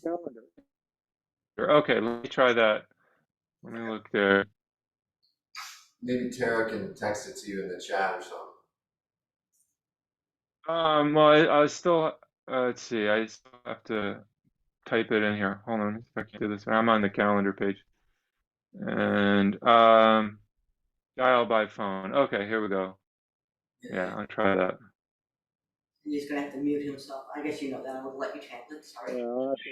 Calendar. Okay, let me try that. Let me look there. Maybe Tara can text it to you in the chat or something. Well, I still, let's see, I still have to type it in here. Hold on, if I can do this. I'm on the calendar page. And dial by phone. Okay, here we go. Yeah, I'll try that. He's gonna have to mute himself. I guess you know that. I would let you handle it. Sorry. Yeah, I'll have to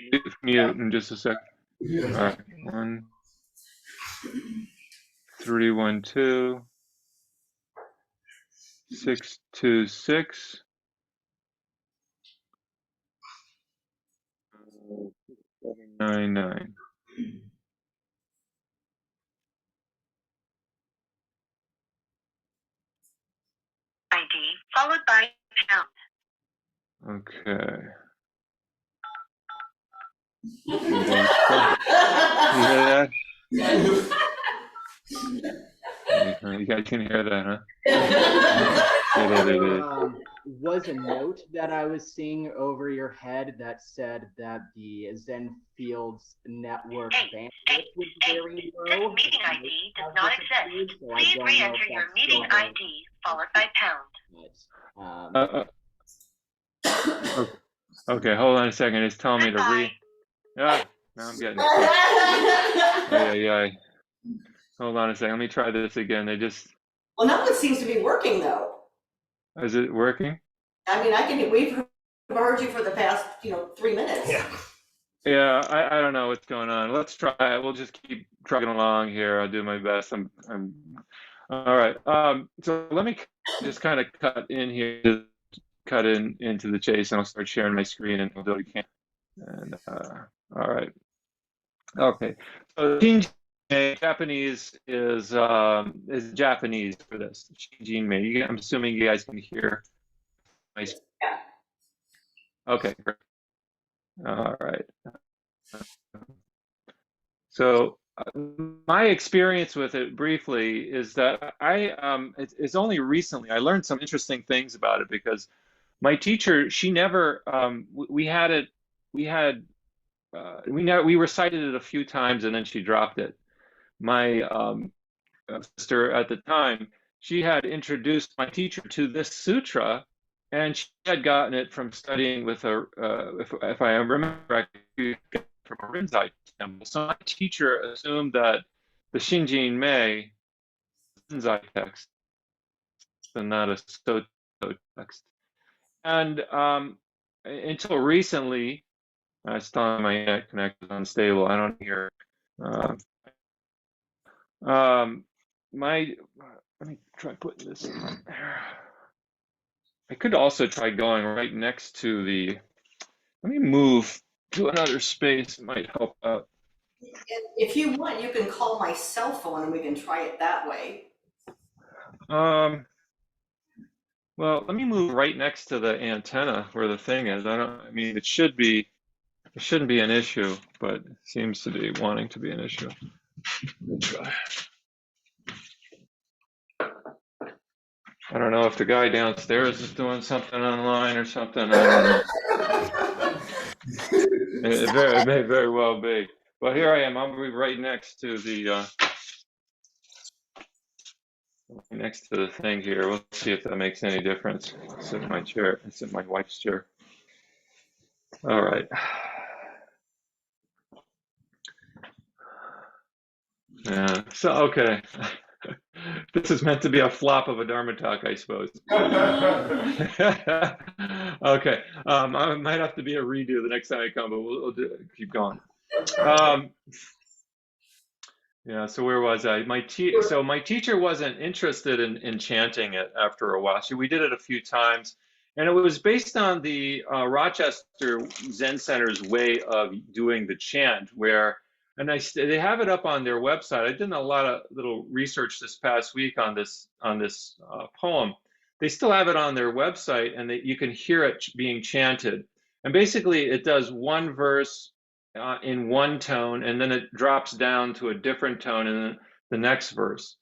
mute in just a sec. All right, 1-312-626-799. ID followed by pound. Okay. You hear that? You guys can hear that, huh? Was a note that I was seeing over your head that said that the Zen Fields network bandwidth was very low. This meeting ID does not exist. Please re-enter your meeting ID followed by pound. Okay, hold on a second. It's telling me to now I'm getting it. Yeah. Hold on a second. Let me try this again. Well, now it seems to be working though. Is it working? I mean, we've heard you for the past, 3 minutes. Yeah, I don't know what's going on. Let's try it. We'll just keep trucking along here. I'll do my best. I'm all right. So let me just kind of cut in here, just cut into the chase, and I'll start sharing my screen, and I'll do what I can. And all right. Okay. So Japanese is Japanese for this. Shinjinmei. I'm assuming you guys can hear my. Yeah. Okay, great. All right. So my experience with it briefly is that it's only recently I learned some interesting things about it because my teacher, she never we recited it a few times and then she dropped it. My sister at the time, she had introduced my teacher to this sutra, and she had gotten it from studying with if I remember correctly, from a Rinzai temple. So my teacher assumed that the Shinjin Mei Rinzai text and not a Soto text. And until recently, it's telling my internet connection is unstable. I don't hear. Let me try putting this in there. I could also try going right next to let me move to another space, it might help out. If you want, you can call my cell phone and we can try it that way. Well, let me move right next to the antenna where the thing is. I mean, it shouldn't be an issue, but it seems to be wanting to be an issue. Let's try. I don't know if the guy downstairs is doing something online or something. I don't know. It may very well be. But here I am. I'm gonna be right next to the thing here. We'll see if that makes any difference. It's in my chair. It's in my wife's chair. All right. Yeah. So okay. This is meant to be a flop of a Dharma talk, I suppose. Okay. I might have to be a redo the next time I come, but we'll keep going. Yeah, so where was I? So my teacher wasn't interested in chanting it after a while. We did it a few times, and it was based on the Rochester Zen Center's way of doing the chant, they have it up on their website. I did a lot of little research this past week on this poem. They still have it on their website, and you can hear it being chanted. And basically, it does one verse in one tone, and then it drops down to a different tone in the next verse.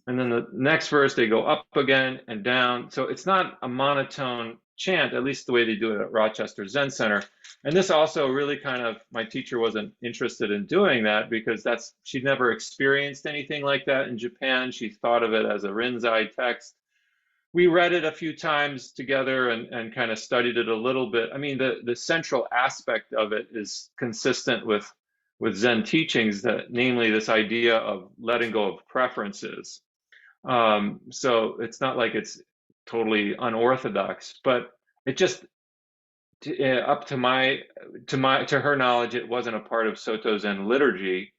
And then the next verse, they go up again and down. So it's not a monotone chant, at least the way they do it at Rochester Zen Center. And this also really kind of, my teacher wasn't interested in doing that because she'd never experienced anything like that in Japan. She thought of it as a Rinzai text. We read it a few times together and kind of studied it a little bit. I mean, the central aspect of it is consistent with Zen teachings, that namely this idea of letting go of preferences. So it's not like it's totally unorthodox, but it just up to her knowledge, it wasn't a part of Soto Zen liturgy.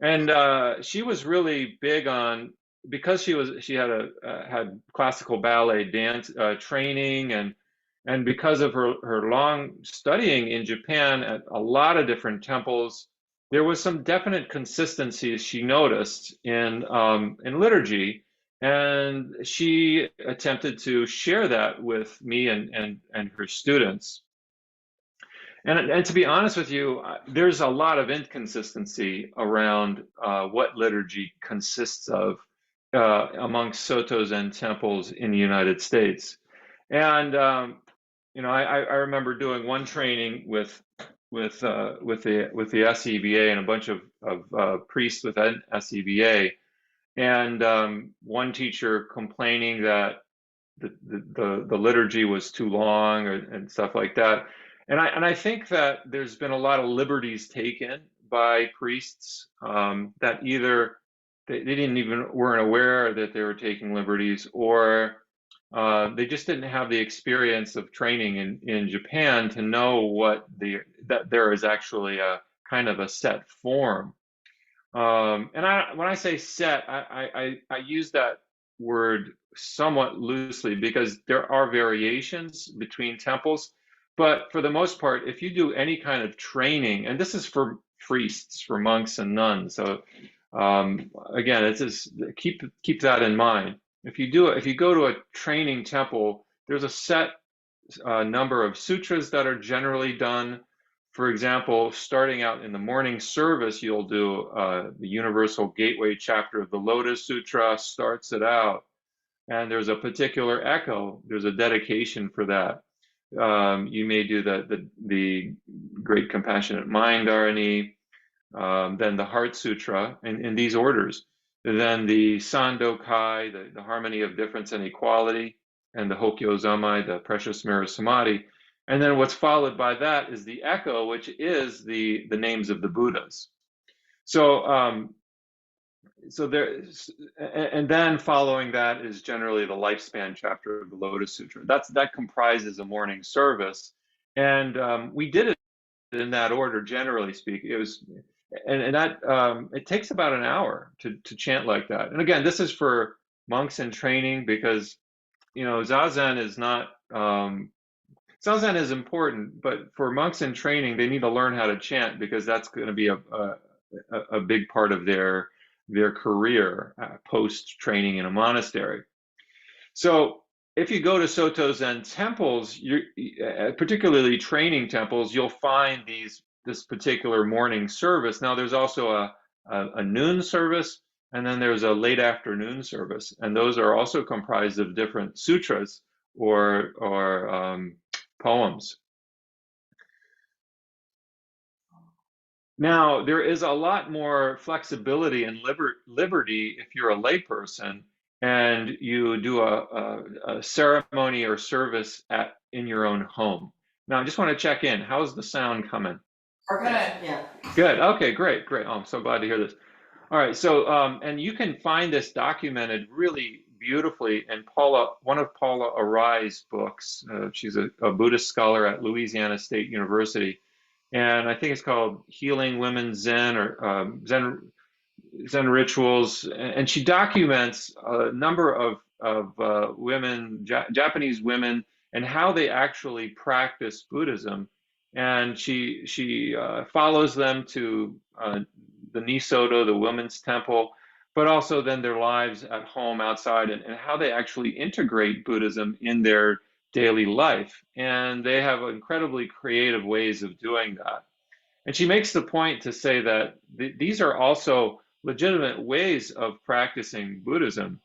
And she was really big on, because she had classical ballet dance training, and because of her long studying in Japan at a lot of different temples, there was some definite consistencies she noticed in liturgy, and she attempted to share that with me and her students. And to be honest with you, there's a lot of inconsistency around what liturgy consists of amongst Soto Zen temples in the United States. And I remember doing one training with the SEBA and a bunch of priests within SEBA, and one teacher complaining that the liturgy was too long and stuff like that. And I think that there's been a lot of liberties taken by priests that either they weren't aware that they were taking liberties, or they just didn't have the experience of training in Japan to know that there is actually a kind of a set form. And when I say set, I use that word somewhat loosely because there are variations between temples. But for the most part, if you do any kind of training, and this is for priests, for monks and nuns, so again, it's just keep that in mind. If you go to a training temple, there's a set number of sutras that are generally done. For example, starting out in the morning service, you'll do the Universal Gateway chapter of the Lotus Sutra, starts it out, and there's a particular echo. There's a dedication for that. You may do the Great Compassionate Mind Dharani, then the Heart Sutra, in these orders. And then the Sandokai, the Harmony of Difference and Equality, and the Hokyo Zammai, the Precious Mirror Samadhi. And then what's followed by that is the echo, which is the names of the Buddhas. So and then following that is generally the lifespan chapter of the Lotus Sutra. That comprises a morning service, and we did it in that order. Generally speaking, it was, and that it takes about an hour to chant like that. And again, this is for monks in training, because Zazen is not. Zazen is important, but for monks in training, they need to learn how to chant, because that's going to be a big part of their career post training in a monastery. So if you go to Soto Zen temples, particularly training temples, you'll find this particular morning service. Now there's also a noon service, and then there's a late afternoon service, and those are also comprised of different sutras or poems. Now, there is a lot more flexibility and liberty if you're a layperson and you do a ceremony or service in your own home. Now, I just want to check in. How's the sound coming? Perfect. Yeah. Good. Okay, great. Oh, I'm so glad to hear this. All right. So, and you can find this documented really beautifully in one of Paula Arai's books. She's a Buddhist scholar at Louisiana State University. And I think it's called Healing Women Zen, or Zen Rituals. And she documents a number of women, Japanese women, and how they actually practice Buddhism. And she follows them to the Nisoto, the women's temple, but also then their lives at home, outside, and how they actually integrate Buddhism in their daily life. And they have incredibly creative ways of doing that. And she makes the point to say that these are also legitimate ways of practicing Buddhism.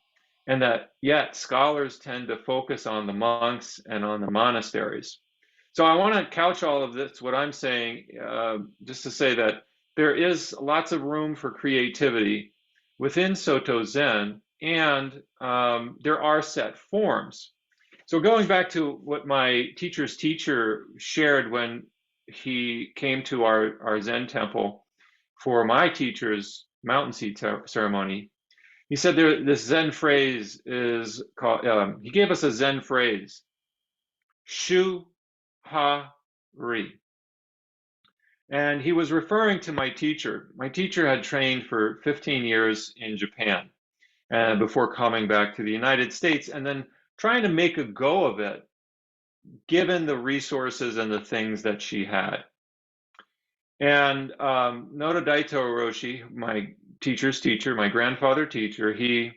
and that yet scholars tend to focus on the monks and on the monasteries. So I want to couch all of this, what I'm saying, just to say that there is lots of room for creativity within Soto Zen, and there are set forms. So going back to what my teacher's teacher shared when he came to our Zen temple for my teacher's mountain seed ceremony, he said this Zen phrase is called, he gave us a Zen phrase, Shu Ha Ri. And he was referring to my teacher. My teacher had trained for 15 years in Japan before coming back to the United States and then trying to make a go of it, given the resources and the things that she had. And Noda Daito Roshi, my teacher's teacher, my grandfather teacher, he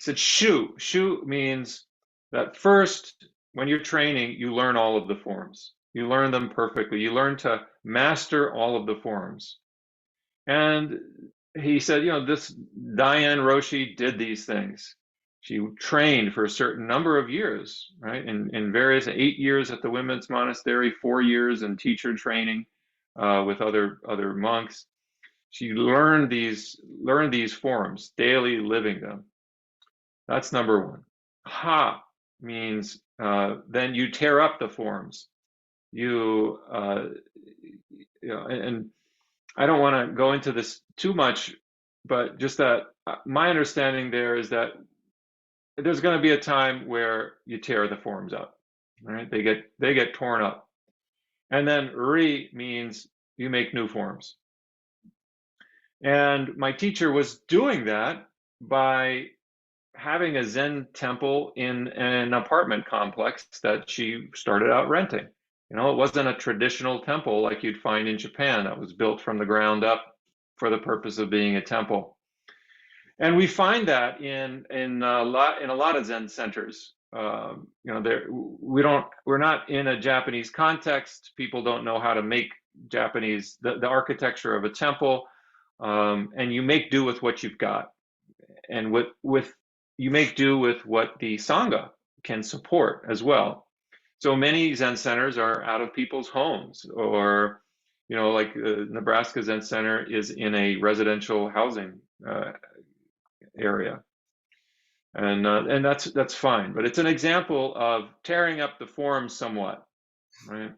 said, Shu. Shu means that first, when you're training, you learn all of the forms. You learn them perfectly. You learn to master all of the forms. And he said, this Diane Roshi did these things. She trained for a certain number of years, right? In various 8 years at the women's monastery, 4 years in teacher training with other monks. She learned these forms, daily living them. That's number one. Ha means then you tear up the forms. And I don't want to go into this too much, but just that my understanding there is that there's going to be a time where you tear the forms up, right? They get torn up. And then Ri means you make new forms. And my teacher was doing that by having a Zen temple in an apartment complex that she started out renting. It wasn't a traditional temple like you'd find in Japan that was built from the ground up for the purpose of being a temple. And we find that in a lot of Zen centers. We're not in a Japanese context. People don't know how to make the architecture of a temple, and you make do with what you've got, and you make do with what the Sangha can support as well. So many Zen centers are out of people's homes, or, like Nebraska Zen Center is in a residential housing area. And that's fine, but it's an example of tearing up the forms somewhat, right?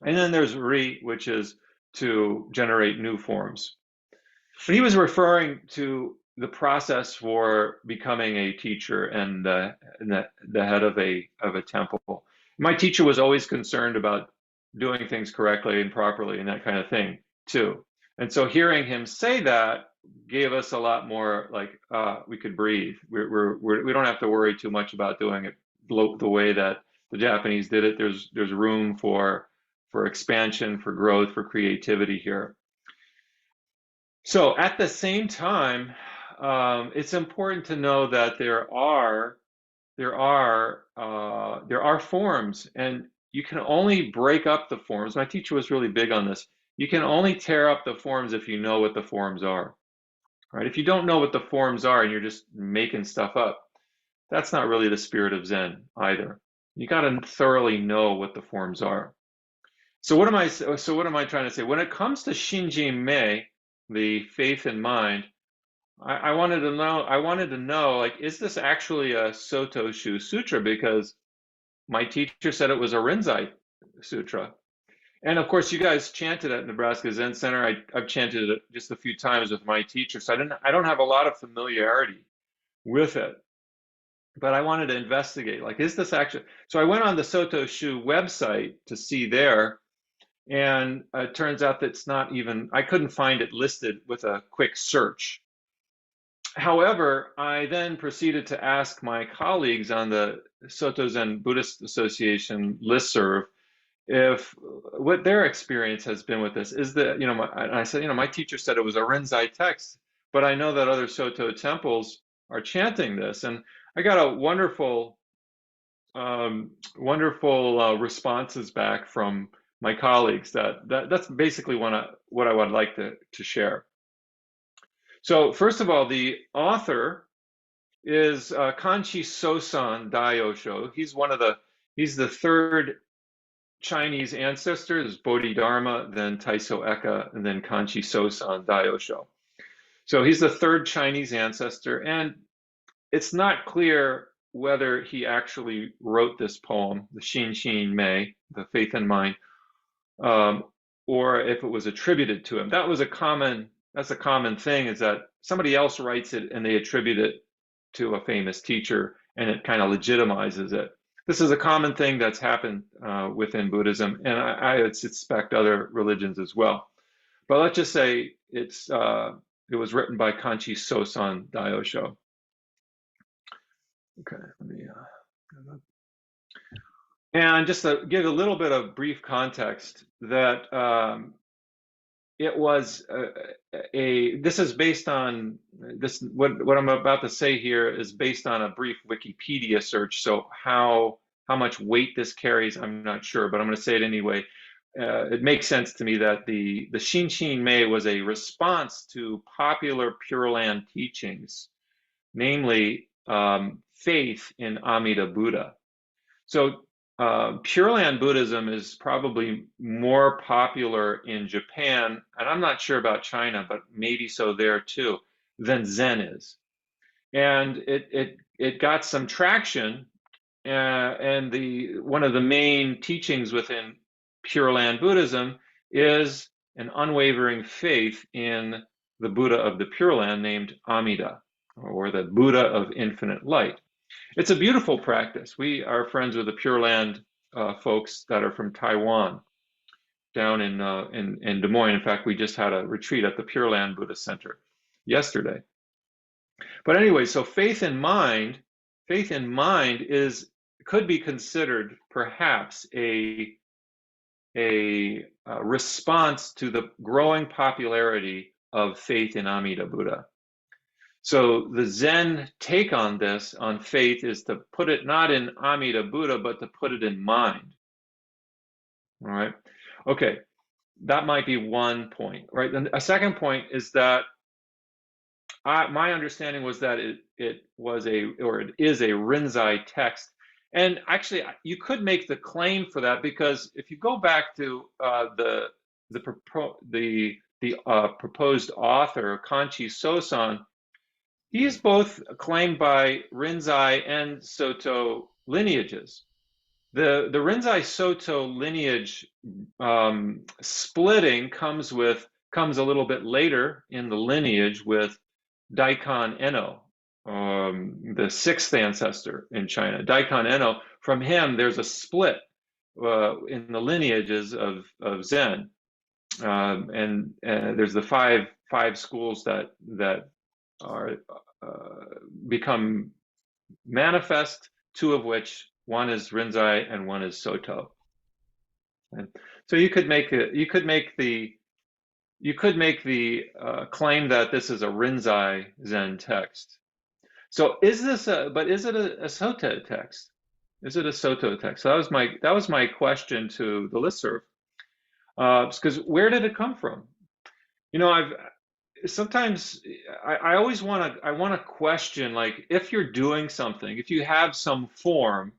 And then there's Ri, which is to generate new forms. But he was referring to the process for becoming a teacher and the head of a temple. My teacher was always concerned about doing things correctly and properly and that kind of thing too. And so hearing him say that gave us a lot more we could breathe. We don't have to worry too much about doing it the way that the Japanese did it. There's room for expansion, for growth, for creativity here. So at the same time, it's important to know that there are forms, and you can only break up the forms. My teacher was really big on this. You can only tear up the forms if you know what the forms are, right? If you don't know what the forms are and you're just making stuff up, that's not really the spirit of Zen either. You got to thoroughly know what the forms are. So what am I trying to say? When it comes to Shinjin Mei, the faith in mind, I wanted to know, is this actually a Soto Shu Sutra? Because my teacher said it was a Rinzai Sutra. And of course, you guys chanted at Nebraska Zen Center. I've chanted it just a few times with my teacher, so I don't have a lot of familiarity with it. But I wanted to investigate, is this actually? So I went on the Soto Shu website to see there, and it turns out that it's not even, I couldn't find it listed with a quick search. However, I then proceeded to ask my colleagues on the Soto Zen Buddhist Association listserv what their experience has been with this. I said, my teacher said it was a Rinzai text, but I know that other Soto temples are chanting this, and I got a wonderful responses back from my colleagues that's basically what I would like to share. So first of all, the author is Kanchi Sosan Daiyosho. He's the third Chinese ancestor. There's Bodhidharma, then Taiso Eka, and then Kanchi Sosan Daiyosho. So he's the third Chinese ancestor, and it's not clear whether he actually wrote this poem, the Xin Xin Mei, the Faith in Mind, or if it was attributed to him. That's a common thing, is that somebody else writes it and they attribute it to a famous teacher, and it kind of legitimizes it. This is a common thing that's happened within Buddhism, and I would suspect other religions as well. But let's just say it was written by Kanchi Sosan Daiyosho. Okay, let me. And just to give a little bit of brief context, that it was this is based on this. What I'm about to say here is based on a brief Wikipedia search. So how much weight this carries, I'm not sure, but I'm going to say it anyway. It makes sense to me that the Xin Xin Mei was a response to popular Pure Land teachings, namely faith in Amida Buddha. So Pure Land Buddhism is probably more popular in Japan, and I'm not sure about China, but maybe so there too, than Zen is. And it got some traction, and one of the main teachings within Pure Land Buddhism is an unwavering faith in the Buddha of the Pure Land named Amida, or the Buddha of infinite light. It's a beautiful practice. We are friends with the Pure Land folks that are from Taiwan, down in Des Moines. In fact, we just had a retreat at the Pure Land Buddhist Center yesterday. But anyway, so faith in mind could be considered perhaps a response to the growing popularity of faith in Amida Buddha. So the Zen take on this, on faith, is to put it not in Amida Buddha, but to put it in mind. All right. Okay. That might be one point, right? And a second point is that my understanding was that it is a Rinzai text. And actually, you could make the claim for that, because if you go back to the proposed author, Kanchi Sosan, he is both claimed by Rinzai and Soto lineages. The Rinzai Soto lineage splitting comes a little bit later in the lineage with Daikon Eno, the sixth ancestor in China. Daikon Eno, from him, there's a split in the lineages of Zen, and there's the five schools that are become manifest, two of which, one is Rinzai and one is Soto. And so you could make the claim that this is a Rinzai Zen text. So is it a Soto text? Is it a Soto text? So that was my question to the listserv. Because where did it come from? You know, sometimes I always want to question, like, if you're doing something, if you have some form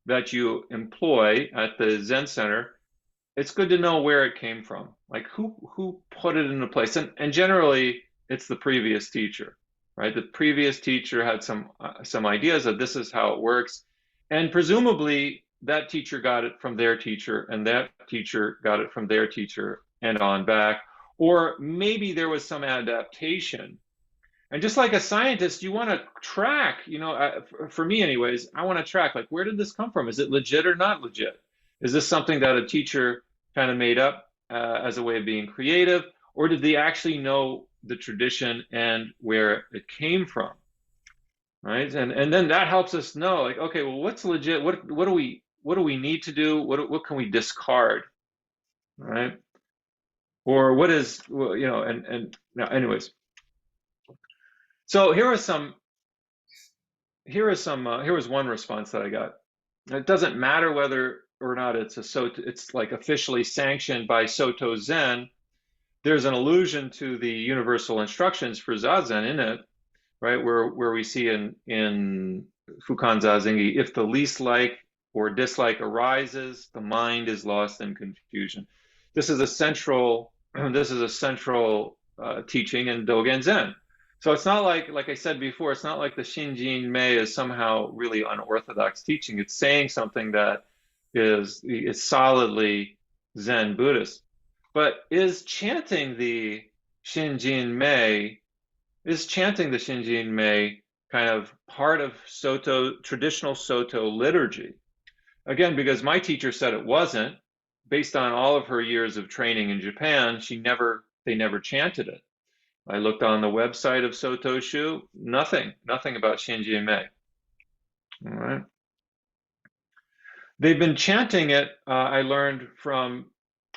that you employ at the Zen Center, it's good to know where it came from. Like, who put it into place, and generally it's the previous teacher, right? The previous teacher had some ideas that this is how it works, and presumably that teacher got it from their teacher, and that teacher got it from their teacher, and on back. Or maybe there was some adaptation. And just like a scientist, you want to track, for me anyways, I want to track, like, where did this come from? Is it legit or not legit? Is this something that a teacher kind of made up as a way of being creative? Or did they actually know the tradition and where it came from? Right? And then that helps us know, like, okay, well, what's legit? What do we need to do? What can we discard? Right? Or what is, anyways. So here was one response that I got. It doesn't matter whether or not it's like officially sanctioned by Soto Zen. There's an allusion to the universal instructions for Zazen in it, right? Where we see in Fukan Zazingi, if the least like or dislike arises, the mind is lost in confusion. This is a central teaching in Dogen Zen. So it's not like I said before, it's not like the Shinjin Mei is somehow really unorthodox teaching. It's saying something that is solidly Zen Buddhist. But is chanting the Shinjin Mei kind of part of traditional Soto liturgy? Again, because my teacher said it wasn't, based on all of her years of training in Japan, they never chanted it. I looked on the website of Soto Shu, nothing about Shinjin Mei. All right. They've been chanting it, I learned from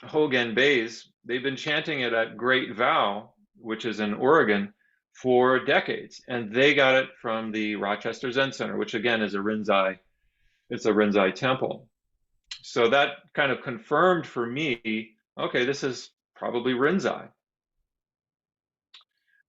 Hogen Bays, they've been chanting it at Great Vow, which is in Oregon, for decades. And they got it from the Rochester Zen Center, which again is it's a Rinzai temple. So that kind of confirmed for me, okay, this is probably Rinzai.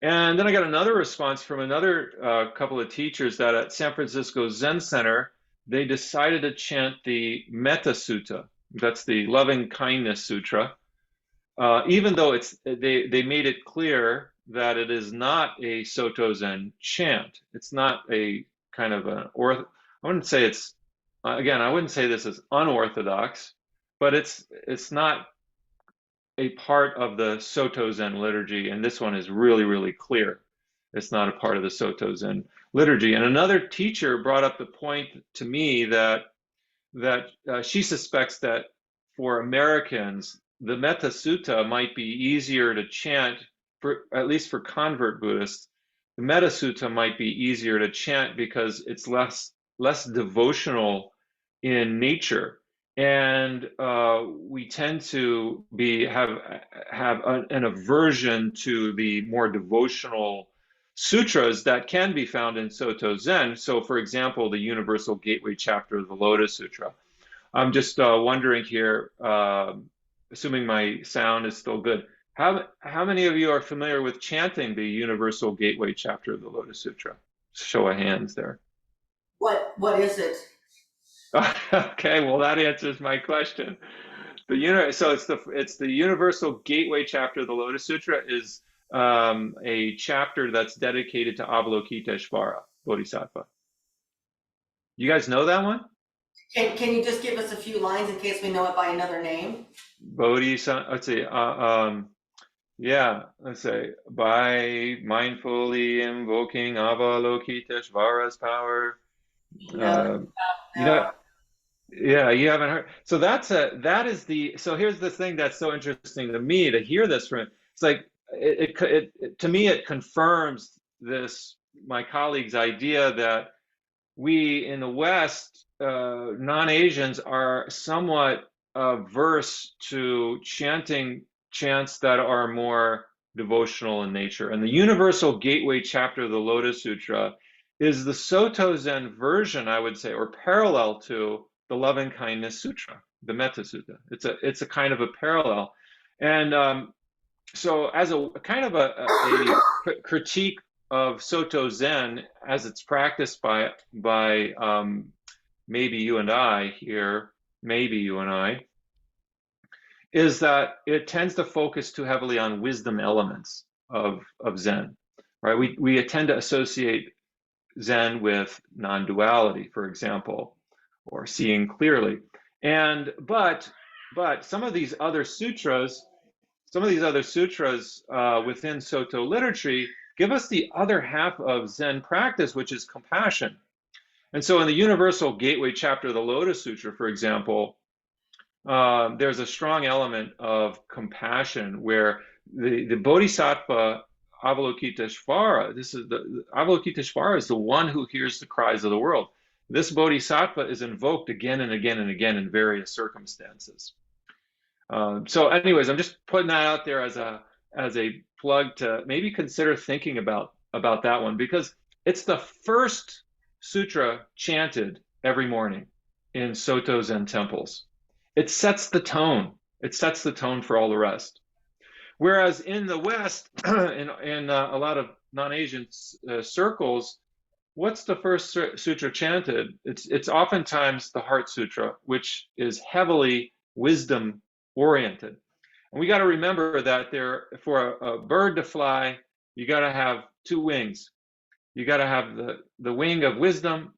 And then I got another response from another couple of teachers that at San Francisco Zen Center, they decided to chant the Metta Sutta. That's the Loving Kindness Sutra. Even though they made it clear that it is not a Soto Zen chant. It's not a kind of I wouldn't say it's, again, I wouldn't say this is unorthodox, but it's not a part of the Soto Zen liturgy, and this one is really, really clear. It's not a part of the Soto Zen liturgy. And another teacher brought up the point to me that she suspects that for Americans, the Metta Sutta might be easier to chant, at least for convert Buddhists. The Metta Sutta might be easier to chant because it's less devotional in nature. And we tend to have an aversion to the more devotional sutras that can be found in Soto Zen. So, for example, the Universal Gateway chapter of the Lotus Sutra. I'm just wondering here, assuming my sound is still good, how many of you are familiar with chanting the Universal Gateway chapter of the Lotus Sutra? Show of hands there. What is it? Okay, well that answers my question. So it's the Universal Gateway chapter of the Lotus Sutra is a chapter that's dedicated to Avalokiteshvara Bodhisattva. You guys know that one? Can you just give us a few lines in case we know it by another name? Bodhisattva. Let's see. Yeah. Let's say by mindfully invoking Avalokiteshvara's power. No. You know. Yeah, you haven't heard. So so here's the thing that's so interesting to me to hear this from. It's like to me it confirms my colleague's idea that we in the West, non-Asians are somewhat averse to chanting chants that are more devotional in nature. And the Universal Gateway chapter of the Lotus Sutra is the Soto Zen version, I would say, or parallel to the Loving Kindness Sutra, the Metta Sutta. It's a kind of a parallel, and so as a kind of a critique of Soto Zen as it's practiced by maybe you and I here, is that it tends to focus too heavily on wisdom elements of Zen, right? We tend to associate Zen with non-duality, for example, or seeing clearly. But some of these other sutras within Soto liturgy give us the other half of Zen practice, which is compassion. And so in the Universal Gateway chapter of the Lotus Sutra, for example, there's a strong element of compassion where the Bodhisattva Avalokiteshvara, Avalokiteshvara is the one who hears the cries of the world. This Bodhisattva is invoked again and again and again in various circumstances. So anyways, I'm just putting that out there as a plug to maybe consider thinking about that one, because it's the first sutra chanted every morning in Soto Zen temples. It sets the tone. It sets the tone for all the rest. Whereas in the West, in a lot of non-Asian circles, what's the first sutra chanted? It's oftentimes the Heart Sutra, which is heavily wisdom oriented. And we got to remember that for a bird to fly, you got to have two wings. You got to have the wing of wisdom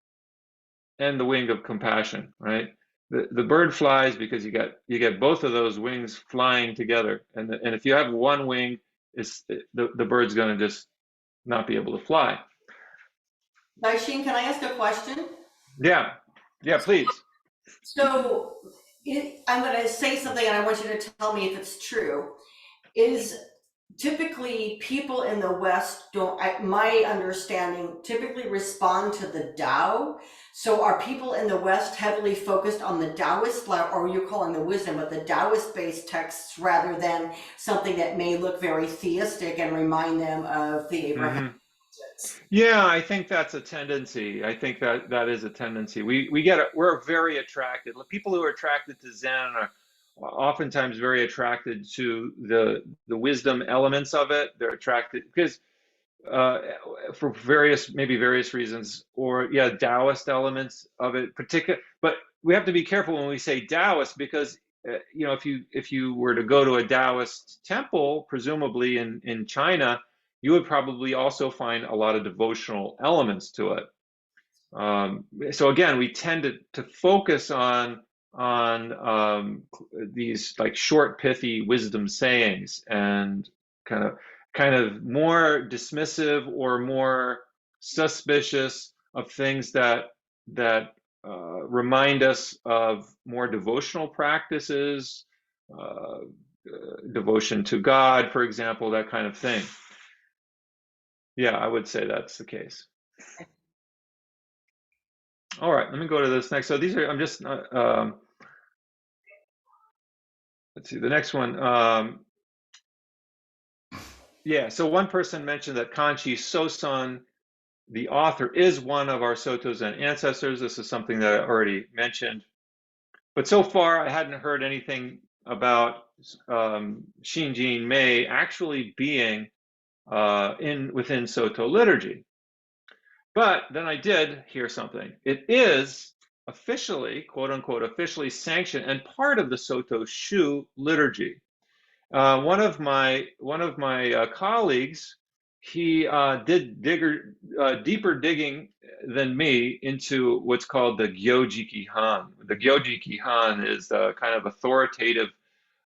and the wing of compassion, right? The bird flies because you get both of those wings flying together, and if you have one wing, the bird's going to just not be able to fly. Daishin, can I ask a question? Yeah, please. So I'm going to say something and I want you to tell me if it's true. Is typically people in the West my understanding, typically respond to the Tao. So are people in the West heavily focused on the Taoist, or you're calling the wisdom, but the Taoist-based texts rather than something that may look very theistic and remind them of the Abraham? Mm-hmm. Yeah, I think that's a tendency. I think that is a tendency. We're very attracted. People who are attracted to Zen are oftentimes very attracted to the wisdom elements of it. They're attracted because for various reasons, or Taoist elements of it, But we have to be careful when we say Taoist, because if you were to go to a Taoist temple, presumably in China, you would probably also find a lot of devotional elements to it. So again, we tend to focus on these like short, pithy wisdom sayings, and kind of more dismissive or more suspicious of things that remind us of more devotional practices, devotion to God, for example, that kind of thing. Yeah, I would say that's the case. All right, let me go to this next. So these are, I'm just, let's see, the next one. Yeah, so one person mentioned that Kanchi Sosan, the author, is one of our Soto Zen ancestors. This is something that I already mentioned. But so far, I hadn't heard anything about Shinjin Mei actually being within Soto liturgy. But then I did hear something. It is officially, quote unquote, officially sanctioned and part of the Soto Shu liturgy. One of my colleagues, he did deeper digging than me into what's called the Gyoji Han. The Gyoji Han is a kind of authoritative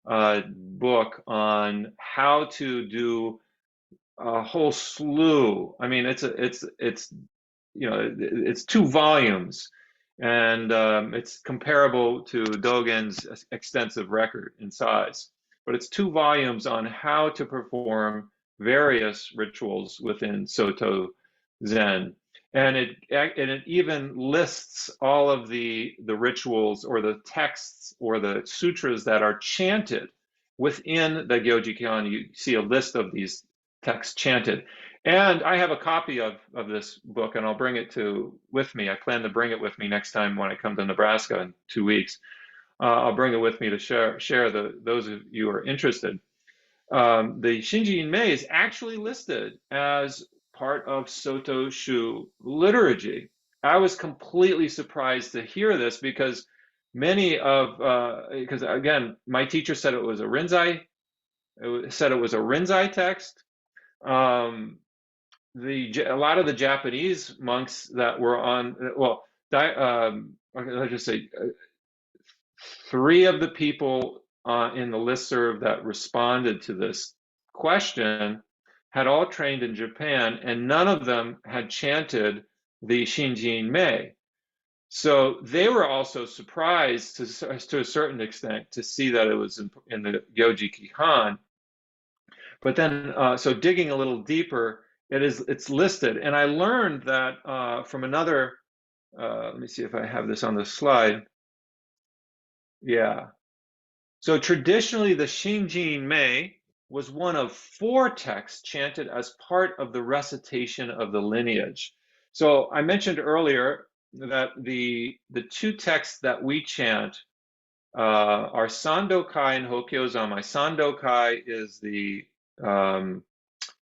book on how to do a whole slew. I mean, it's it's 2 volumes, and it's comparable to Dogen's extensive record in size. But it's 2 volumes on how to perform various rituals within Soto Zen. And it even lists all of the rituals or the texts or the sutras that are chanted within the Gyoji-kyan. You see a list of these texts chanted. And I have a copy of this book, and I'll bring it with me. I plan to bring it with me next time when I come to Nebraska in 2 weeks. I'll bring it with me to share those of you who are interested. The Shinjin Mei is actually listed as part of Soto Shu liturgy. I was completely surprised to hear this, because because again, my teacher said it was a Rinzai. Said it was a Rinzai text. A lot of the Japanese monks that were on, let's just say 3 of the people in the listserv that responded to this question had all trained in Japan, and none of them had chanted the Shinjin Mei. So they were also surprised to a certain extent to see that it was in the Gyoji Han. But then, so digging a little deeper, it's listed. And I learned that from another, let me see if I have this on the slide. Yeah. So traditionally, the Shinjin Mei was one of 4 texts chanted as part of the recitation of the lineage. So I mentioned earlier that the 2 texts that we chant are Sandokai and Hokyozamai. Sandokai is the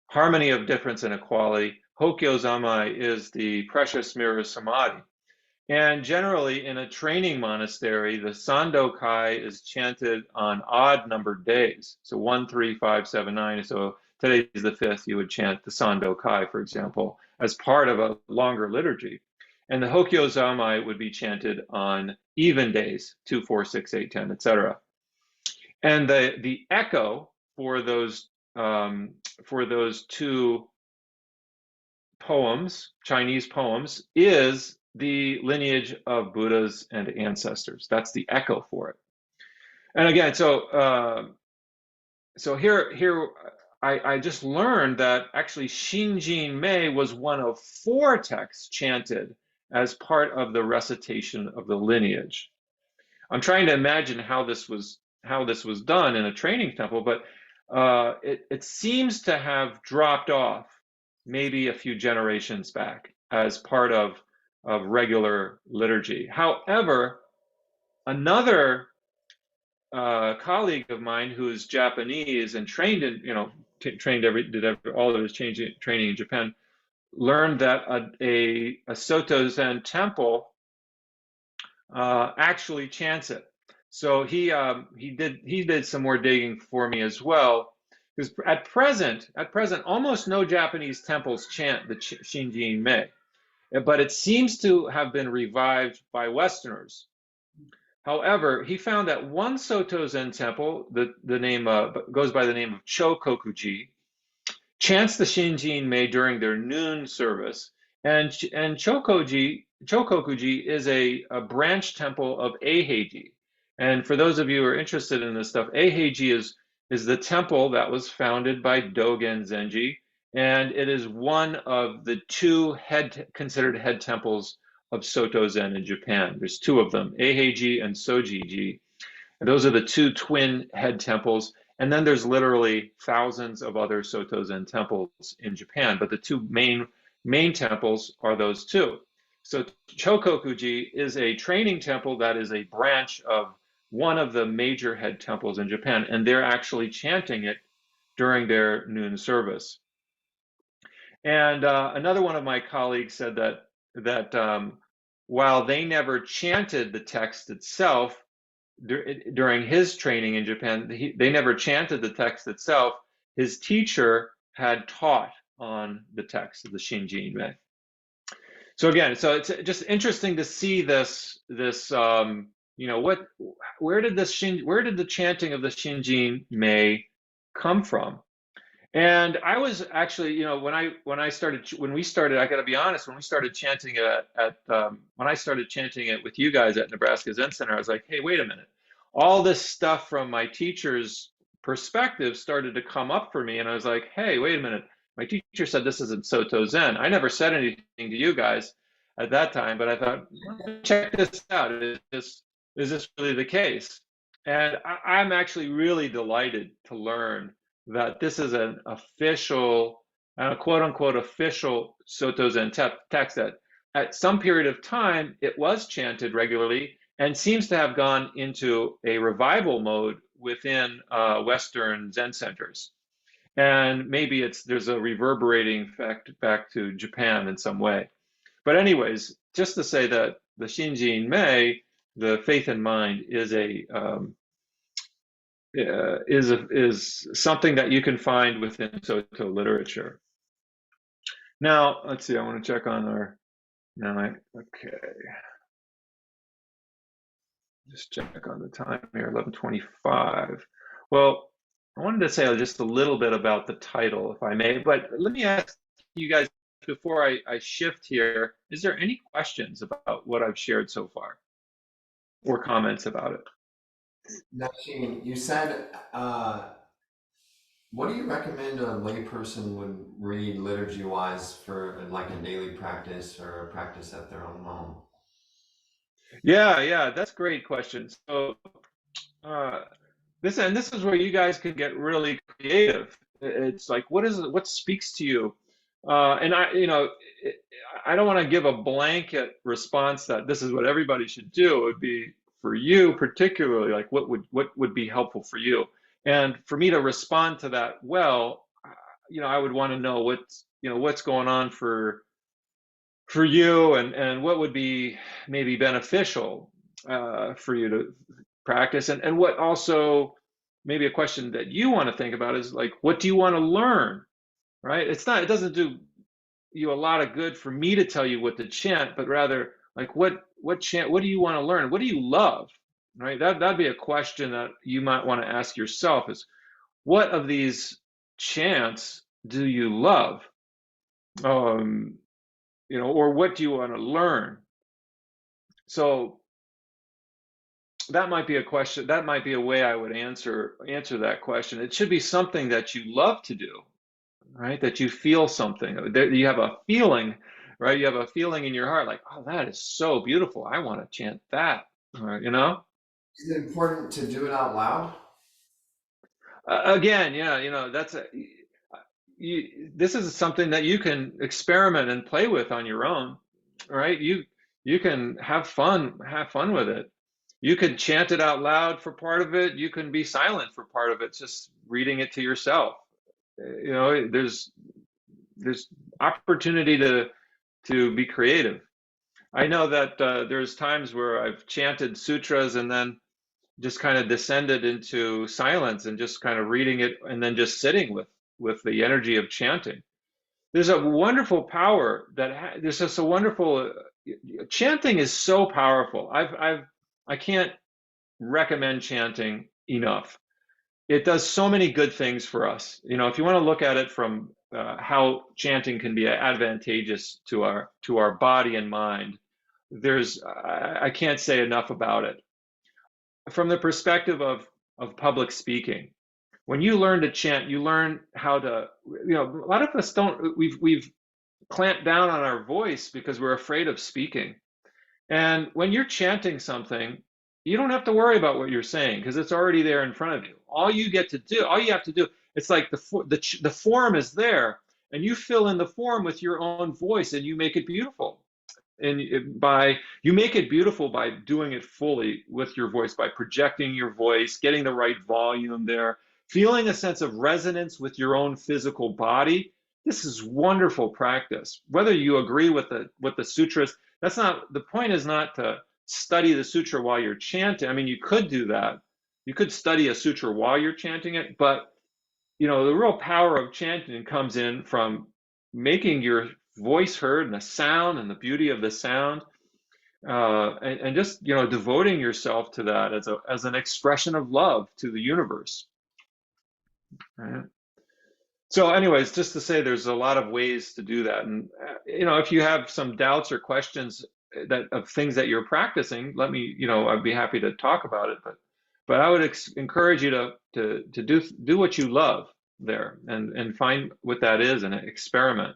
harmony of difference and equality. Hokyozamai is the precious mirror samadhi. And generally, in a training monastery, the Sandokai is chanted on odd numbered days. So 1, 3, 5, 7, 9. So today is the 5th, you would chant the Sandokai, for example, as part of a longer liturgy. And the Hokyozamai would be chanted on even days, 2, 4, 6, 8, 10, etc. And the echo for those two poems, Chinese poems, is the lineage of Buddhas and ancestors. That's the echo for it. And again, so here I just learned that actually Xinjin Mei was one of 4 texts chanted as part of the recitation of the lineage. I'm trying to imagine how this was done in a training temple, but it seems to have dropped off maybe a few generations back as part of regular liturgy. However, another colleague of mine who is Japanese and trained in, did all of his training in Japan, learned that a Soto Zen temple actually chants it. So he did some more digging for me as well, because at present almost no Japanese temples chant the Shinjin Mei, but it seems to have been revived by Westerners. However, he found that one Soto Zen temple, the name goes by the name of Chokokuji, chants the Shinjin Mei during their noon service, and Chokokuji is a branch temple of Eiheiji. And for those of you who are interested in this stuff, Eiheiji is the temple that was founded by Dogen Zenji, and it is one of the 2 considered head temples of Soto Zen in Japan. There's 2 of them, Eiheiji and Sojiji. And those are the 2 twin head temples. And then there's literally thousands of other Soto Zen temples in Japan, but the 2 main temples are those 2. So Chokokuji is a training temple that is a branch of one of the major head temples in Japan, and they're actually chanting it during their noon service. And another one of my colleagues said that while they never chanted the text itself during his training in Japan, they never chanted the text itself. His teacher had taught on the text of the Shinjin Mei. So again, so it's just interesting to see this where did the chanting of the Shinjin Mei come from? And I was actually, when we started, I got to be honest, when we started chanting it when I started chanting it with you guys at Nebraska Zen Center, I was like, hey, wait a minute. All this stuff from my teacher's perspective started to come up for me. And I was like, hey, wait a minute. My teacher said this isn't Soto Zen. I never said anything to you guys at that time, but I thought, check this out. Is this really the case? And I'm actually really delighted to learn that this is an official, quote unquote, official Soto Zen text that at some period of time it was chanted regularly and seems to have gone into a revival mode within Western Zen centers. And maybe there's a reverberating effect back to Japan in some way. But anyways, just to say that the Shinjin Mei, the faith in mind, is something that you can find within Soto literature. Now, let's see, I want to check on okay. Just check on the time here, 11:25. Well, I wanted to say just a little bit about the title, if I may, but let me ask you guys before I shift here, is there any questions about what I've shared so far or comments about it? Daishin, you said, what do you recommend a layperson would read liturgy-wise for like a daily practice or a practice at their own home? Yeah, that's a great question. So this is where you guys can get really creative. It's like, what speaks to you? And I don't want to give a blanket response that this is what everybody should do. It would be for you particularly, like what would be helpful for you. And for me to respond to that, well, I would want to know what's going on for you, and what would be maybe beneficial for you to practice, and what also maybe a question that you want to think about is like, what do you want to learn, right? It doesn't do you a lot of good for me to tell you what to chant, but rather like what do you want to learn? What do you love? Right? That'd be a question that you might want to ask yourself is, what of these chants do you love? Or what do you want to learn? So that might be a question, that might be a way I would answer that question. It should be something that you love to do, right? That you feel something, that you have a feeling, right? You have a feeling in your heart like, oh, that is so beautiful. I want to chant that, Is it important to do it out loud? Again, yeah, this is something that you can experiment and play with on your own, right? You can have fun with it. You could chant it out loud for part of it. You can be silent for part of it, just reading it to yourself. There's opportunity to be creative. I know that there's times where I've chanted sutras and then just kind of descended into silence and just kind of reading it and then just sitting with the energy of chanting. There's a wonderful power there's just a wonderful chanting is so powerful. I can't recommend chanting enough. It does so many good things for us. If you want to look at it from how chanting can be advantageous to our body and mind, I can't say enough about it. From the perspective of public speaking, when you learn to chant, you learn how to, a lot of us don't, we've clamped down on our voice because we're afraid of speaking. And when you're chanting something, you don't have to worry about what you're saying because it's already there in front of you. All you have to do, it's like the form is there, and you fill in the form with your own voice, and you make it beautiful. And you make it beautiful by doing it fully with your voice, by projecting your voice, getting the right volume there, feeling a sense of resonance with your own physical body. This is wonderful practice. Whether you agree with the sutras, that's not the point. Is not to study the sutra while you're chanting. I mean, you could do that. You could study a sutra while you're chanting it, but the real power of chanting comes in from making your voice heard and the sound and the beauty of the sound, and just devoting yourself to that as an expression of love to the universe. Right? So anyways, just to say there's a lot of ways to do that. And, if you have some doubts or questions of things that you're practicing, let me, I'd be happy to talk about it. But I would encourage you to do what you love there and find what that is and experiment.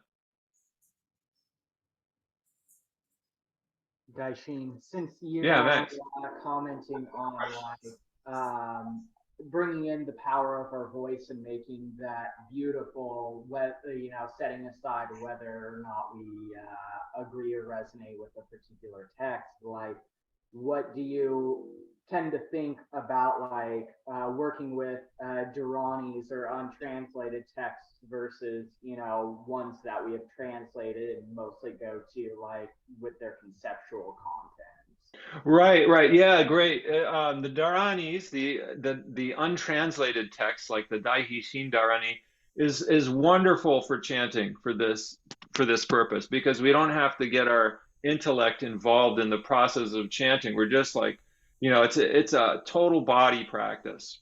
Daishin, since you Yeah, are commenting on bringing in the power of our voice and making that beautiful, setting aside whether or not we agree or resonate with a particular text, like, what do you tend to think about, like, working with Dharanis or untranslated texts versus, ones that we have translated and mostly go to, like, with their conceptual content? Right. Yeah, great. The Dharanis, the untranslated text, like the Daishin Dharani, is wonderful for chanting for this purpose, because we don't have to get our intellect involved in the process of chanting. We're just like, it's a total body practice.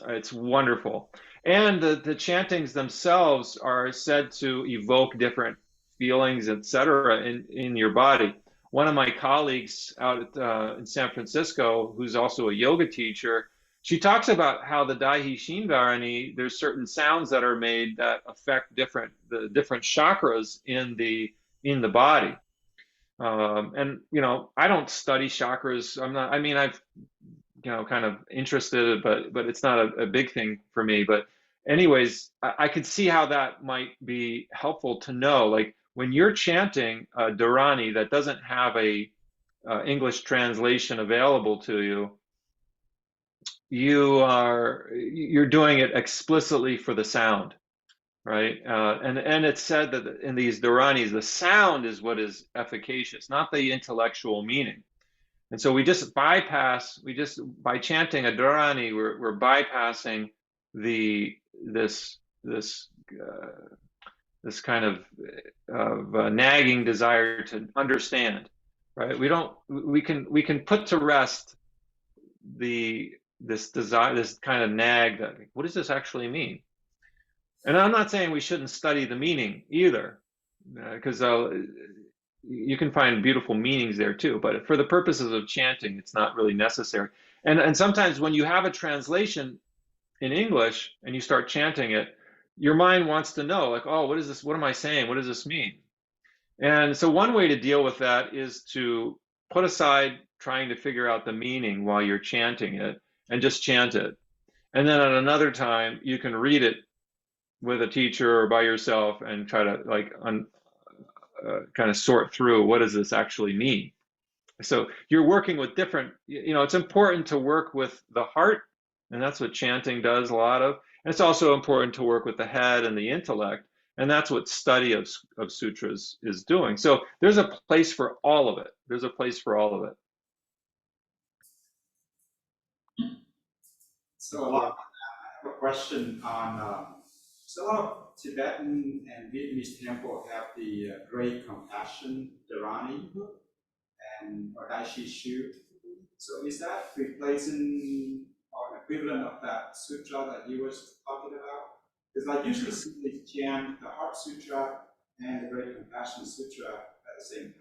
It's wonderful. And the chantings themselves are said to evoke different feelings, etc., in your body. One of my colleagues out in San Francisco, who's also a yoga teacher, she talks about how the Daishin Dharani, there's certain sounds that are made that affect the different chakras in the body. And I don't study chakras. I've kind of interested, but it's not a big thing for me. But anyways, I could see how that might be helpful to know, like, when you're chanting a Dharani that doesn't have a English translation available to you, you're doing it explicitly for the sound, right? And it's said that in these Dharanis, the sound is what is efficacious, not the intellectual meaning. And so by chanting a Dharani, we're bypassing this kind of nagging desire to understand, right? We can put to rest this desire, this kind of nag that, what does this actually mean? And I'm not saying we shouldn't study the meaning either, because you can find beautiful meanings there too. But for the purposes of chanting, it's not really necessary. And sometimes when you have a translation in English and you start chanting it, your mind wants to know, like, oh, what is this? What am I saying? What does this mean? And so one way to deal with that is to put aside trying to figure out the meaning while you're chanting it and just chant it. And then at another time, you can read it with a teacher or by yourself and try to kind of sort through, what does this actually mean? So you're working with different, it's important to work with the heart, and that's what chanting does a lot of. And it's also important to work with the head and the intellect, and that's what study of sutras is doing. So there's a place for all of it. There's a place for all of it. So I have a question on, so a lot of Tibetan and Vietnamese temples have the Great Compassion Dharani or Daishin Shu. So is that replacing or an equivalent of that sutra that you were talking about? Because I usually see they chant the Heart Sutra and the Great Compassion Sutra at the same time.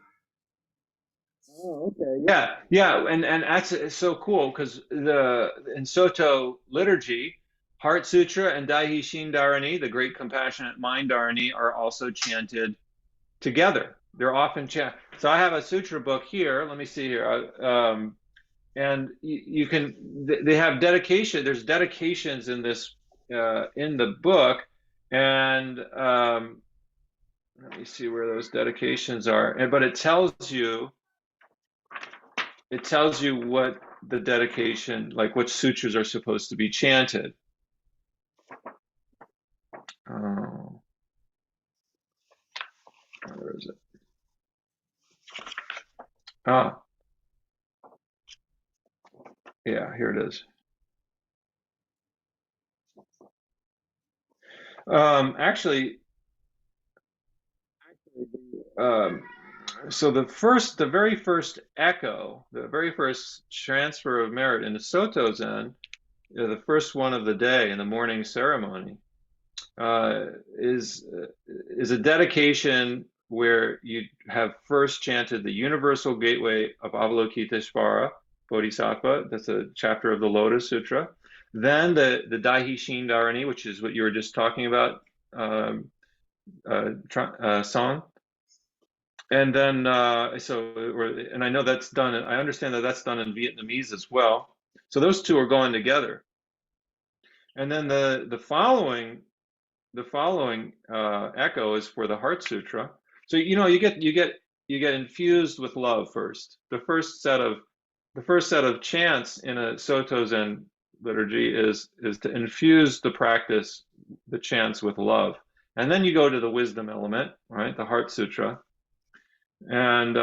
Oh, okay. Yeah, and that's so cool because in Soto liturgy, Heart Sutra and Daishin Dharani, the Great Compassionate Mind Dharani, are also chanted together. They're often chanted. So I have a sutra book here. Let me see here. And you can. They have dedication. There's dedications in this in the book, and let me see where those dedications are. But it tells you what the dedication, like what sutras are supposed to be chanted. Oh, where is it? Ah, yeah, here it is. Actually, so the very first echo, the very first transfer of merit in the Soto Zen, the first one of the day in the morning ceremony, is a dedication where you have first chanted the Universal Gateway of Avalokiteshvara Bodhisattva. That's a chapter of the Lotus Sutra. Then the Daishin Dharani, which is what you were just talking about, song. And then, and I know that's done, I understand that that's done in Vietnamese as well. So those two are going together. And then the following echo is for the Heart Sutra. So you get infused with love first. The first set of chants in a Soto Zen liturgy is to infuse the chants with love, and then you go to the wisdom element, right? The Heart Sutra, and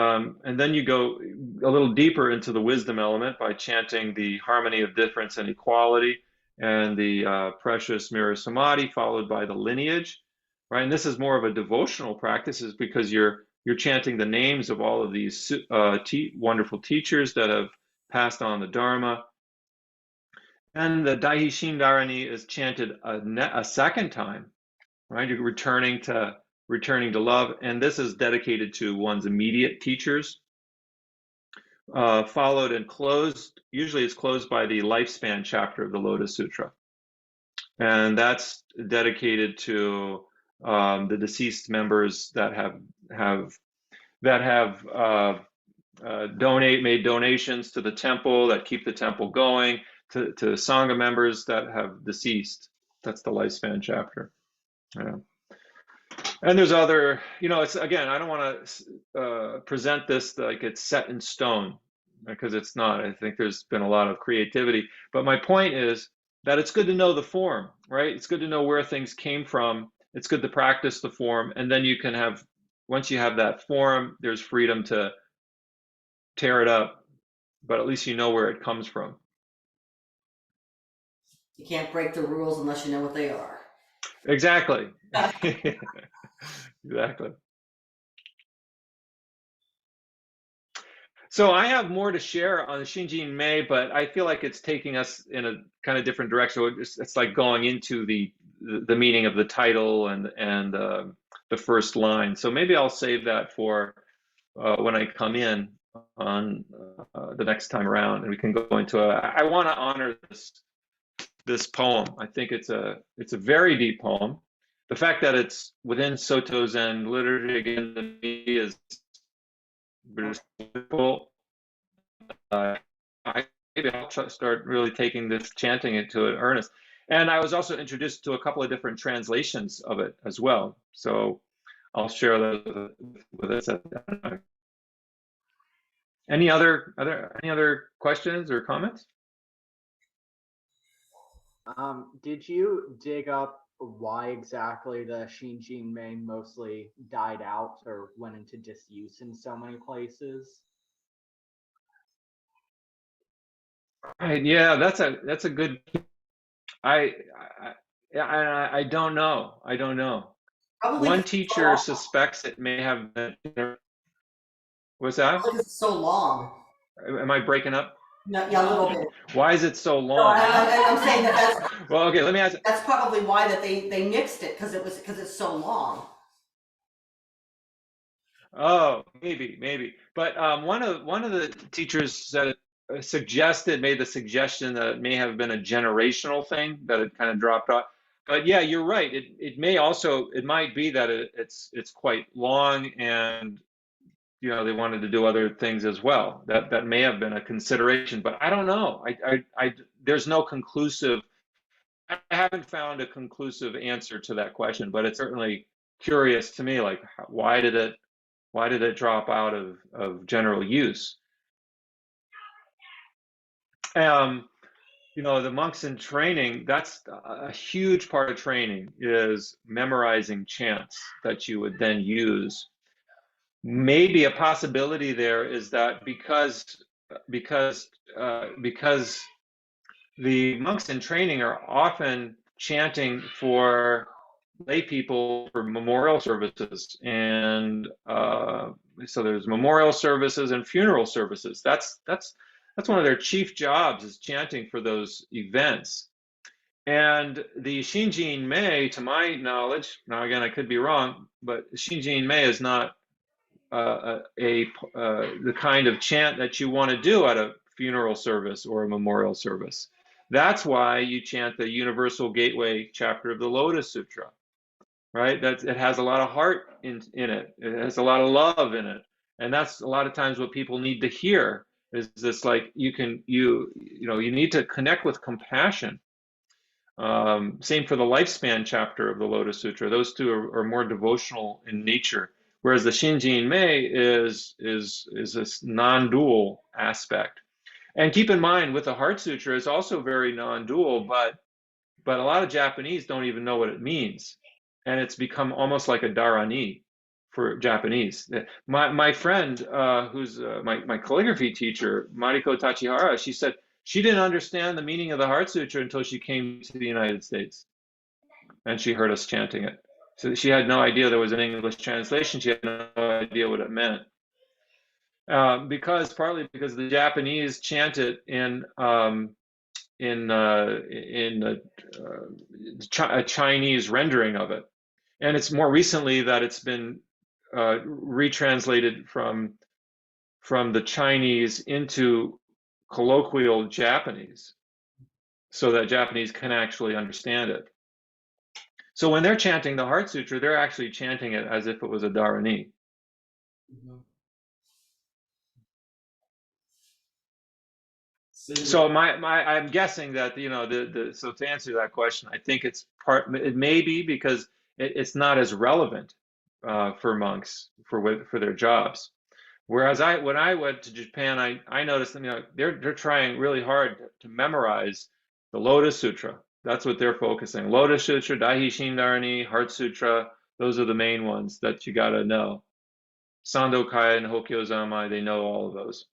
then you go a little deeper into the wisdom element by chanting the harmony of difference and equality and the precious mirror samadhi, followed by the lineage, right? And this is more of a devotional practice, is because you're chanting the names of all of these wonderful teachers that have passed on the Dharma. And the Daishin Dharani is chanted a second time, right? You're returning to love, and this is dedicated to one's immediate teachers. Followed and closed, usually it's closed by the lifespan chapter of the Lotus Sutra. And that's dedicated to the deceased members that have made donations to the temple, that keep the temple going, to Sangha members that have deceased. That's the lifespan chapter. Yeah. And there's other, it's again, I don't want to present this like it's set in stone because it's not. I think there's been a lot of creativity. But my point is that it's good to know the form, right? It's good to know where things came from. It's good to practice the form. And then you can have, once you have that form, there's freedom to tear it up, but at least you know where it comes from. You can't break the rules unless you know what they are. Exactly. Exactly. So I have more to share on Shinjin Mei, but I feel like it's taking us in a kind of different direction. It's like going into the meaning of the title and the first line. So maybe I'll save that for when I come in on the next time around, and we can go into I want to honor this poem. I think it's a very deep poem. The fact that it's within Soto Zen liturgy again to me is beautiful. Maybe I'll start really taking this chanting into an earnest. And I was also introduced to a couple of different translations of it as well. So I'll share those with us. Any other questions or comments? Did you dig up why exactly the Shinjin Mei mostly died out or went into disuse in so many places? Right, yeah, that's a good. I don't know. I don't know. Probably One because it's so teacher long. suspects it may have been. What's that? Probably because it's so long. Am I breaking up? No, yeah, a little bit. Why is it so No, long? I'm saying that's Well, okay, let me ask. that's probably why that they nixed it because it's so long. Oh, maybe. But one of the teachers said made the suggestion that it may have been a generational thing that it kind of dropped off. But yeah, you're right. It might be that it's quite long, and they wanted to do other things as well. That may have been a consideration, but I don't know. There's no conclusive. I haven't found a conclusive answer to that question, but it's certainly curious to me. Like, why did it drop out of general use? The monks in training, that's a huge part of training, is memorizing chants that you would then use. Maybe a possibility there is that because the monks in training are often chanting for lay people for memorial services, and so there's memorial services and funeral services. That's one of their chief jobs, is chanting for those events. And the Shinjin Mei, to my knowledge, now again I could be wrong, but Shinjin Mei is not the kind of chant that you want to do at a funeral service or a memorial service. That's why you chant the Universal Gateway chapter of the Lotus Sutra, right? It has a lot of heart in it. It has a lot of love in it, and that's a lot of times what people need to hear. Is this like you need to connect with compassion. Same for the Lifespan chapter of the Lotus Sutra. Those two are more devotional in nature, whereas the Shinjin Mei is this non-dual aspect. And keep in mind, with the Heart Sutra, it's also very non-dual, but a lot of Japanese don't even know what it means, and it's become almost like a dharani for Japanese. My friend, who's my calligraphy teacher, Mariko Tachihara, she said she didn't understand the meaning of the Heart Sutra until she came to the United States, and she heard us chanting it. So she had no idea there was an English translation. She had no idea what it meant. Partly because the Japanese chant it in a Chinese rendering of it, and it's more recently that it's been retranslated from the Chinese into colloquial Japanese, so that Japanese can actually understand it. So when they're chanting the Heart Sutra, they're actually chanting it as if it was a dharani. Mm-hmm. So I'm guessing that so to answer that question, I think it may be because it's not as relevant for monks for their jobs. Whereas when I went to Japan, I noticed that, they're trying really hard to memorize the Lotus Sutra. That's what they're focusing. Lotus Sutra, Daishin Dharani, Heart Sutra. Those are the main ones that you got to know. Sandokai and Hokkyo Zanmai, they know all of those.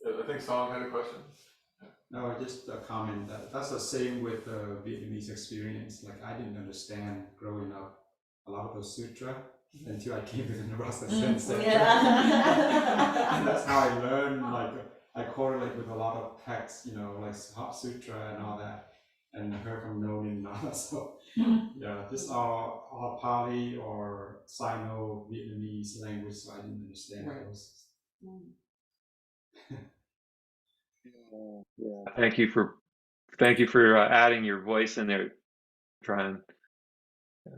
I think Song had a question. No, just a comment. That's the same with the Vietnamese experience. Like I didn't understand growing up a lot of those sutra until I came to the Nebraska Center. Yeah. And that's how I learned. Like I correlate with a lot of texts, like Heart Sutra and all that, and heard from Nonin and all that. So yeah, this are all Pali or Sino-Vietnamese language, so I didn't understand those. Yeah. Thank you for adding your voice in there, Tryon. Yeah.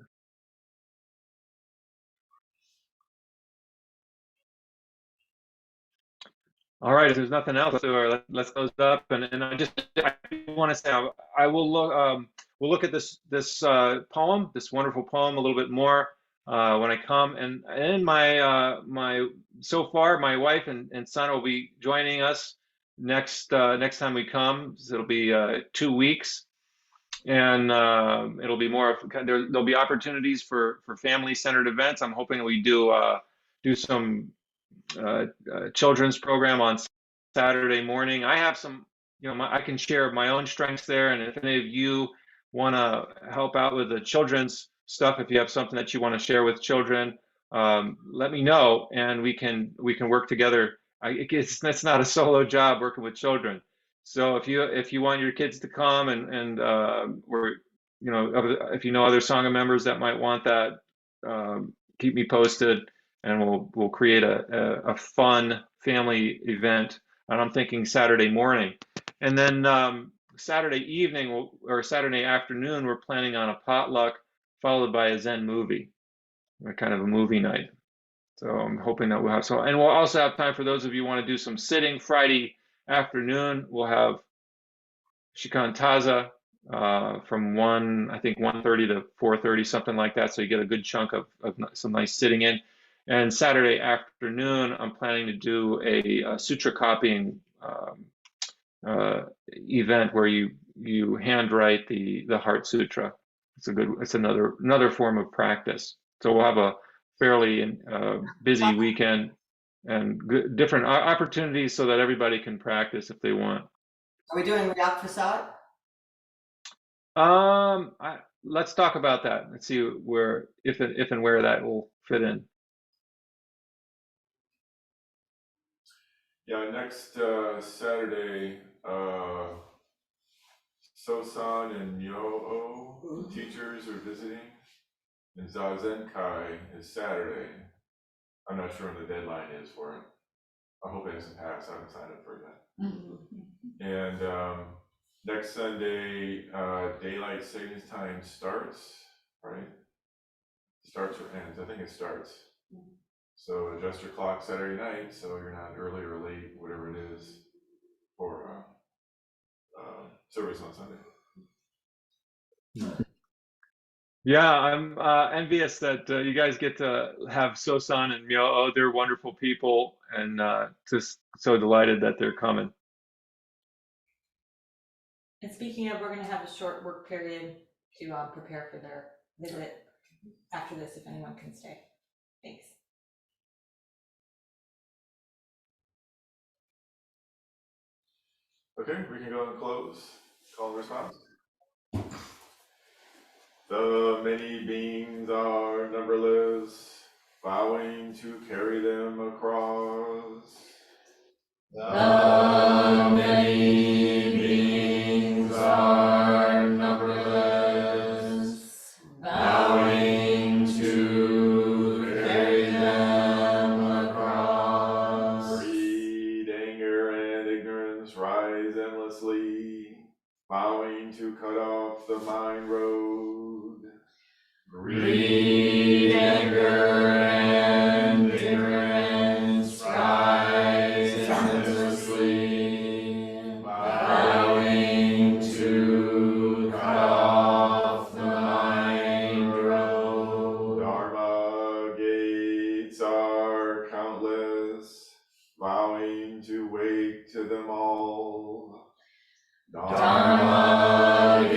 All right, if there's nothing else, let's close up. And I want to say I will look we'll look at this poem, this wonderful poem, a little bit more when I come. And so far my wife and son will be joining us next time we come. So it'll be 2 weeks, and it'll be more of there'll be opportunities for family-centered events. I'm hoping we do some children's program on Saturday morning. I have some, I can share my own strengths there. And if any of you want to help out with the children's stuff, if you have something that you want to share with children, let me know, and we can work together. It's not a solo job working with children. So if you want your kids to come or if you know other Sangha members that might want that, keep me posted. And we'll create a fun family event. And I'm thinking Saturday morning, and then Saturday evening or Saturday afternoon, we're planning on a potluck followed by a Zen movie, kind of a movie night. So I'm hoping that and we'll also have time for those of you who want to do some sitting. Friday afternoon, we'll have Shikantaza from 1:30 to 4:30, something like that. So you get a good chunk of some nice sitting in. And Saturday afternoon, I'm planning to do a sutra copying event where you handwrite the Heart Sutra. It's another form of practice. So we'll have a fairly busy weekend and different opportunities so that everybody can practice if they want. Are we doing Ryak Prasad? Let's talk about that. Let's see if and where that will fit in. Yeah, next Saturday, Sosan and Myo-O teachers are visiting, and Zazen Kai is Saturday. I'm not sure when the deadline is for it. I hope it hasn't passed. I haven't signed up for it yet. And next Sunday, daylight savings time starts, right? Starts or ends? I think it starts. So adjust your clock Saturday night so you're not early or late, whatever it is, for service on Sunday. Yeah, I'm envious that you guys get to have Sosan and Myo-O. They're wonderful people, and just so delighted that they're coming. And speaking of, we're going to have a short work period to prepare for their visit after this, if anyone can stay. Thanks. Okay, we can go and close. Call and response. The many beings are numberless, vowing to carry them across. The many beings are numberless, vowing to carry them across. Greed, anger, and ignorance rise endlessly, vowing to cut off the mind road. Greed, anger, and ignorance rise endlessly, vowing to cut off to them all. Dharma